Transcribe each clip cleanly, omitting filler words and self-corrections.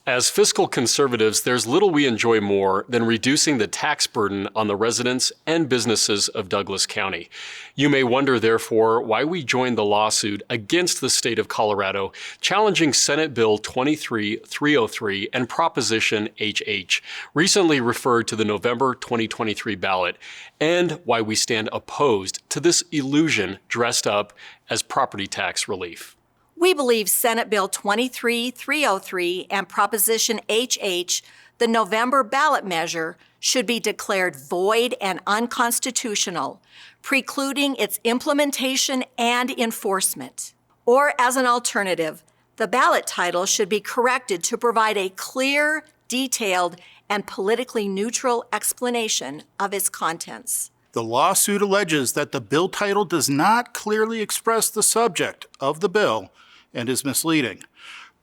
As fiscal conservatives, there's little we enjoy more than reducing the tax burden on the residents and businesses of Douglas County. You may wonder, therefore, why we joined the lawsuit against the state of Colorado, challenging Senate Bill 23-303 and Proposition HH, recently referred to the November 2023 ballot, and why we stand opposed to this illusion dressed up as property tax relief. We believe Senate Bill 23-303 and Proposition HH, the November ballot measure, should be declared void and unconstitutional, precluding its implementation and enforcement. Or as an alternative, the ballot title should be corrected to provide a clear, detailed, and politically neutral explanation of its contents. The lawsuit alleges that the bill title does not clearly express the subject of the bill and is misleading.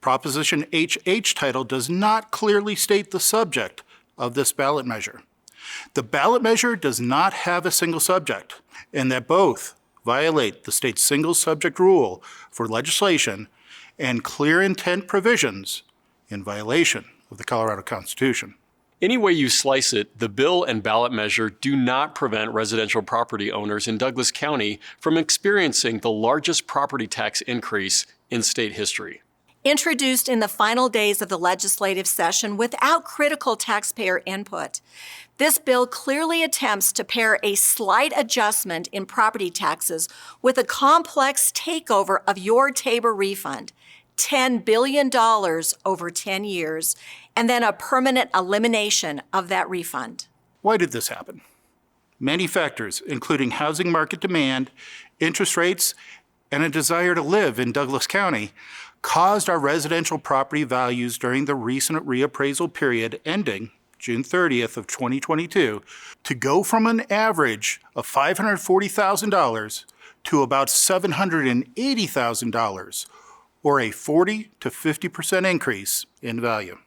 Proposition HH title does not clearly state the subject of this ballot measure. The ballot measure does not have a single subject, and that both violate the state's single subject rule for legislation and clear intent provisions in violation of the Colorado Constitution. Any way you slice it, the bill and ballot measure do not prevent residential property owners in Douglas County from experiencing the largest property tax increase in state history. Introduced in the final days of the legislative session without critical taxpayer input, this bill clearly attempts to pair a slight adjustment in property taxes with a complex takeover of your Tabor refund, $10 billion over 10 years, and then a permanent elimination of that refund. Why did this happen? Many factors, including housing market demand, interest rates, and a desire to live in Douglas County, caused our residential property values during the recent reappraisal period ending June 30th of 2022 to go from an average of $540,000 to about $780,000, or a 40 to 50% increase in value.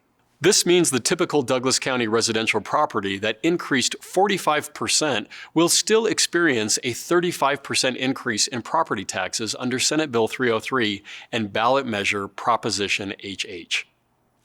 This means the typical Douglas County residential property that increased 45% will still experience a 35% increase in property taxes under Senate Bill 303 and ballot measure Proposition HH.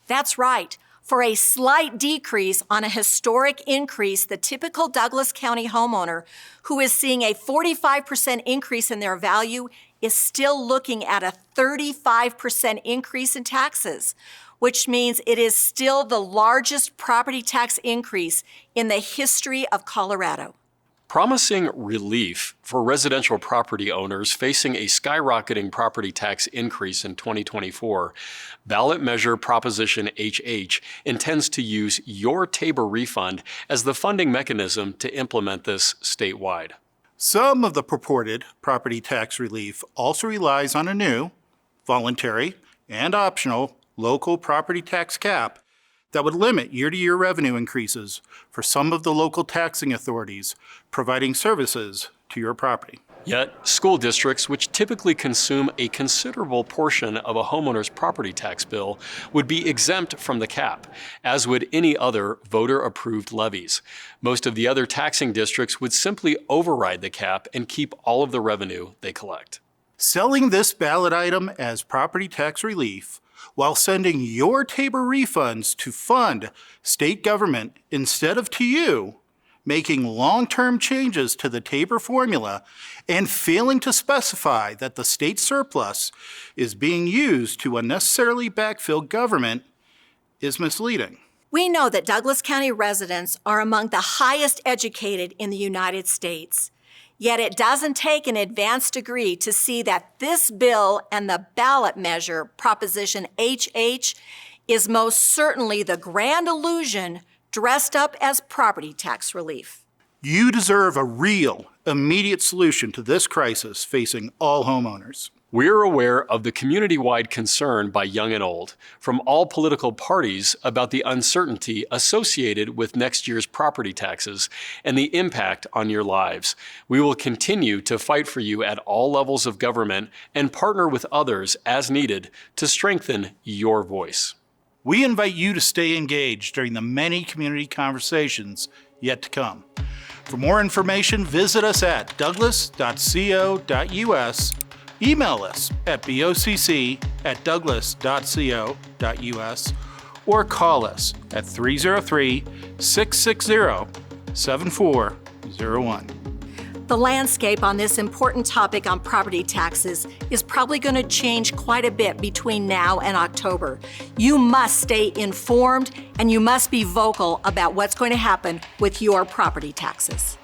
That's right. For a slight decrease on a historic increase, the typical Douglas County homeowner who is seeing a 45% increase in their value is still looking at a 35% increase in taxes, which means it is still the largest property tax increase in the history of Colorado. Promising relief for residential property owners facing a skyrocketing property tax increase in 2024, ballot measure Proposition HH intends to use your Tabor refund as the funding mechanism to implement this statewide. Some of the purported property tax relief also relies on a new, voluntary, and optional local property tax cap that would limit year-to-year revenue increases for some of the local taxing authorities providing services to your property. Yet, school districts, which typically consume a considerable portion of a homeowner's property tax bill, would be exempt from the cap, as would any other voter-approved levies. Most of the other taxing districts would simply override the cap and keep all of the revenue they collect. Selling this ballot item as property tax relief while sending your Tabor refunds to fund state government instead of to you, making long-term changes to the Tabor formula, and failing to specify that the state surplus is being used to unnecessarily backfill government is misleading. We know that Douglas County residents are among the highest educated in the United States. Yet it doesn't take an advanced degree to see that this bill and the ballot measure, Proposition HH, is most certainly the grand illusion dressed up as property tax relief. You deserve a real, immediate solution to this crisis facing all homeowners. We're aware of the community-wide concern by young and old, from all political parties, about the uncertainty associated with next year's property taxes and the impact on your lives. We will continue to fight for you at all levels of government and partner with others as needed to strengthen your voice. We invite you to stay engaged during the many community conversations yet to come. For more information, visit us at douglas.co.us. Email us at bocc@douglas.co.us or call us at 303-660-7401. The landscape on this important topic on property taxes is probably going to change quite a bit between now and October. You must stay informed and you must be vocal about what's going to happen with your property taxes.